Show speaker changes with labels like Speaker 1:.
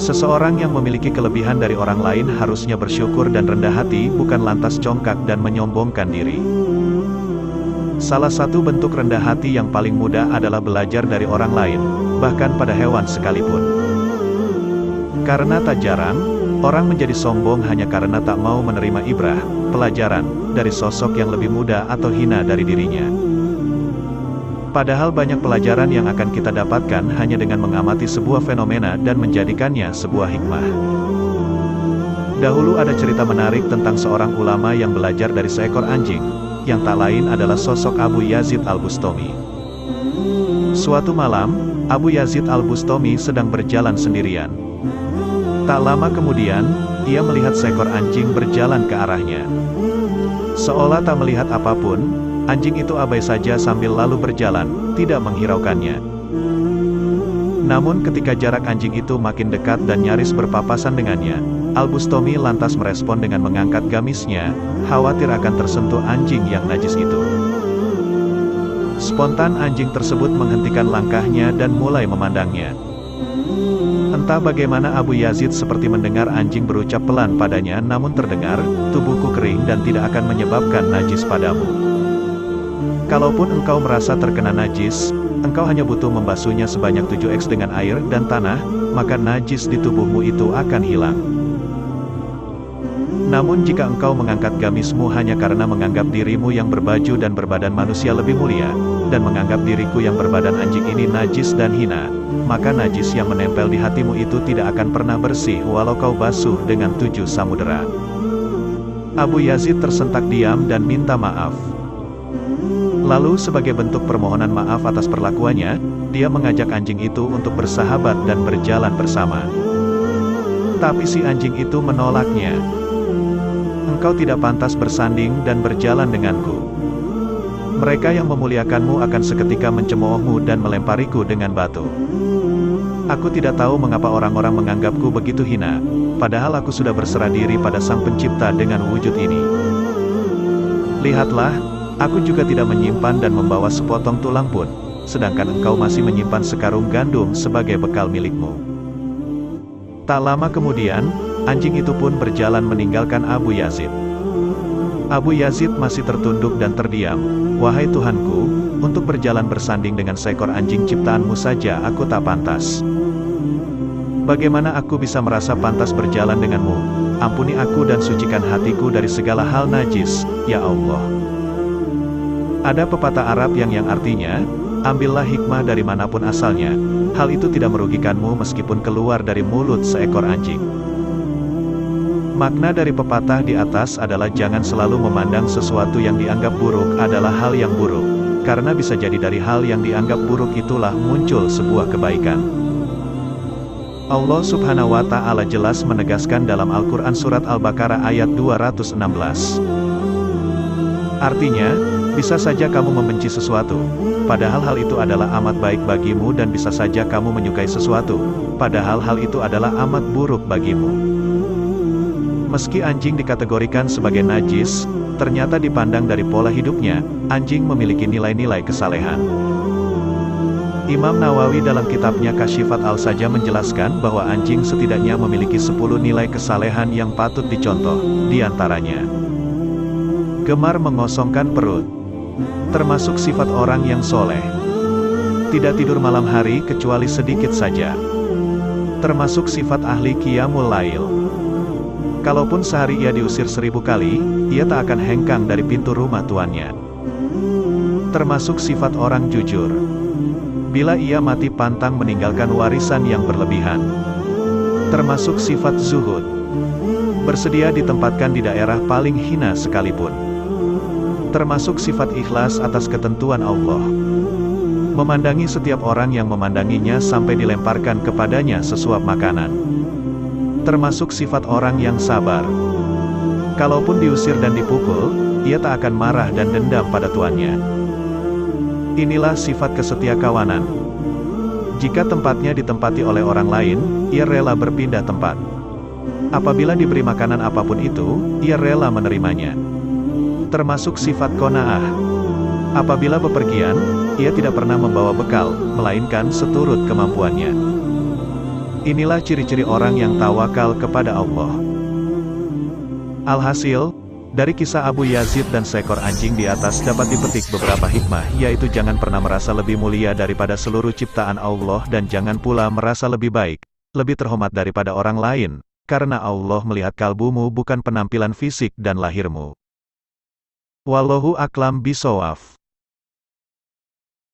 Speaker 1: Seseorang yang memiliki kelebihan dari orang lain harusnya bersyukur dan rendah hati, bukan lantas congkak dan menyombongkan diri. Salah satu bentuk rendah hati yang paling mudah adalah belajar dari orang lain, bahkan pada hewan sekalipun. Karena tak jarang, orang menjadi sombong hanya karena tak mau menerima ibrah, pelajaran, dari sosok yang lebih muda atau hina dari dirinya. Padahal banyak pelajaran yang akan kita dapatkan hanya dengan mengamati sebuah fenomena dan menjadikannya sebuah hikmah. Dahulu ada cerita menarik tentang seorang ulama yang belajar dari seekor anjing, yang tak lain adalah sosok Abu Yazid Al-Bustami. Suatu malam, Abu Yazid Al-Bustami sedang berjalan sendirian. Tak lama kemudian, ia melihat seekor anjing berjalan ke arahnya. Seolah tak melihat apapun, anjing itu abai saja sambil lalu berjalan, tidak menghiraukannya. Namun ketika jarak anjing itu makin dekat dan nyaris berpapasan dengannya, Al-Bustami lantas merespon dengan mengangkat gamisnya, khawatir akan tersentuh anjing yang najis itu. Spontan anjing tersebut menghentikan langkahnya dan mulai memandangnya. Entah bagaimana Abu Yazid seperti mendengar anjing berucap pelan padanya, namun terdengar, tubuhku kering dan tidak akan menyebabkan najis padamu. Kalaupun engkau merasa terkena najis, engkau hanya butuh membasuhnya sebanyak 7x dengan air dan tanah, maka najis di tubuhmu itu akan hilang. Namun jika engkau mengangkat gamismu hanya karena menganggap dirimu yang berbaju dan berbadan manusia lebih mulia, dan menganggap diriku yang berbadan anjing ini najis dan hina, maka najis yang menempel di hatimu itu tidak akan pernah bersih walau kau basuh dengan 7 samudera. Abu Yazid tersentak diam dan minta maaf. Lalu sebagai bentuk permohonan maaf atas perlakuannya, dia mengajak anjing itu untuk bersahabat dan berjalan bersama. Tapi si anjing itu menolaknya. Engkau tidak pantas bersanding dan berjalan denganku. Mereka yang memuliakanmu akan seketika mencemoohmu dan melempariku dengan batu. Aku tidak tahu mengapa orang-orang menganggapku begitu hina, padahal aku sudah berserah diri pada Sang Pencipta dengan wujud ini. Lihatlah, aku juga tidak menyimpan dan membawa sepotong tulang pun, sedangkan engkau masih menyimpan sekarung gandum sebagai bekal milikmu. Tak lama kemudian, anjing itu pun berjalan meninggalkan Abu Yazid. Abu Yazid masih tertunduk dan terdiam. Wahai Tuhanku, untuk berjalan bersanding dengan seekor anjing ciptaanmu saja aku tak pantas. Bagaimana aku bisa merasa pantas berjalan denganmu? Ampuni aku dan sucikan hatiku dari segala hal najis, ya Allah. Ada pepatah Arab yang artinya, ambillah hikmah dari manapun asalnya, hal itu tidak merugikanmu meskipun keluar dari mulut seekor anjing. Makna dari pepatah di atas adalah jangan selalu memandang sesuatu yang dianggap buruk adalah hal yang buruk, karena bisa jadi dari hal yang dianggap buruk itulah muncul sebuah kebaikan. Allah Subhanahu wa Ta'ala jelas menegaskan dalam Al-Quran Surat Al-Baqarah ayat 216. Artinya, bisa saja kamu membenci sesuatu, padahal hal itu adalah amat baik bagimu, dan bisa saja kamu menyukai sesuatu, padahal hal itu adalah amat buruk bagimu. Meski anjing dikategorikan sebagai najis, ternyata dipandang dari pola hidupnya, anjing memiliki nilai-nilai kesalehan. Imam Nawawi dalam kitabnya Kasyifat Al-Saja menjelaskan bahwa anjing setidaknya memiliki 10 nilai kesalehan yang patut dicontoh, diantaranya gemar mengosongkan perut, termasuk sifat orang yang soleh. Tidak tidur malam hari kecuali sedikit saja, termasuk sifat ahli qiyamul lail. Kalaupun sehari ia diusir 1000 kali, ia tak akan hengkang dari pintu rumah tuannya. Termasuk sifat orang jujur. Bila ia mati pantang meninggalkan warisan yang berlebihan. Termasuk sifat zuhud. Bersedia ditempatkan di daerah paling hina sekalipun. Termasuk sifat ikhlas atas ketentuan Allah. Memandangi setiap orang yang memandanginya sampai dilemparkan kepadanya sesuap makanan. Termasuk sifat orang yang sabar. Kalaupun diusir dan dipukul, ia tak akan marah dan dendam pada tuannya. Inilah sifat kesetiakawanan. Jika tempatnya ditempati oleh orang lain, ia rela berpindah tempat. Apabila diberi makanan apapun itu, ia rela menerimanya. Termasuk sifat qanaah. Apabila bepergian, ia tidak pernah membawa bekal, melainkan seturut kemampuannya. Inilah ciri-ciri orang yang tawakal kepada Allah. Alhasil, dari kisah Abu Yazid dan seekor anjing di atas dapat dipetik beberapa hikmah, yaitu jangan pernah merasa lebih mulia daripada seluruh ciptaan Allah dan jangan pula merasa lebih baik, lebih terhormat daripada orang lain, karena Allah melihat kalbumu bukan penampilan fisik dan lahirmu. Wallahu a'lam bishawab.